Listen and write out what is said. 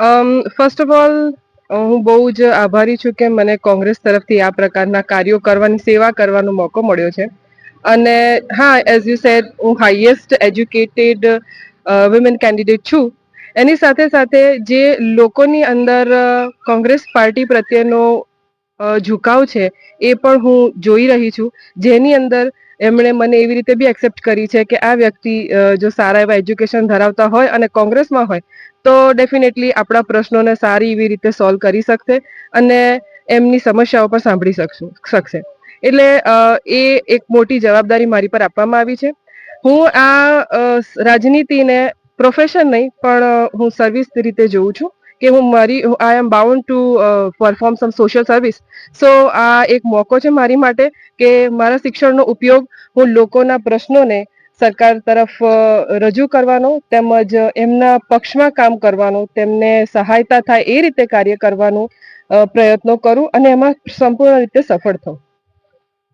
First of all હું બહુ જ આભારી છું કે મને કોંગ્રેસ તરફથી આ પ્રકારના કાર્યો કરવાની સેવા કરવાનો મોકો મળ્યો છે. અને હા, એઝ યુ સેડ, હું હાઈએસ્ટ એજ્યુકેટેડ વિમેન કેન્ડિડેટ છું. એની સાથે સાથે જે લોકોની અંદર કોંગ્રેસ પાર્ટી પ્રત્યેનો ઝુકાવ છે એ પણ હું જોઈ રહી છું, જેની અંદર એમણે મને એવી રીતે બી એક્સેપ્ટ કરી છે કે આ વ્યક્તિ જો સારા એવા એજ્યુકેશન ધરાવતા હોય અને કોંગ્રેસમાં હોય તો ડેફિનેટલી આપણા પ્રશ્નોને સારી એવી રીતે સોલ્વ કરી શકશે અને એમની સમસ્યાઓ પણ સાંભળી શકશે. એટલે એ એક મોટી જવાબદારી મારી પર આપવામાં આવી છે. હું રાજનીતિને પ્રોફેશન નહીં પણ હું સર્વિસ રીતે જોઉં છું કે I am bound to perform some social service. So આ એક મોકો છે મારી માટે કે મારા શિક્ષણનો ઉપયોગ હું લોકોના પ્રશ્નોને સરકાર તરફ રજૂ કરવાનો, તેમજ એમના પક્ષમાં કામ કરવાનો, તેમને સહાયતા થાય એ રીતે કાર્ય કરવાનું પ્રયત્નો કરું અને એમાં સંપૂર્ણ રીતે સફળ થઉં.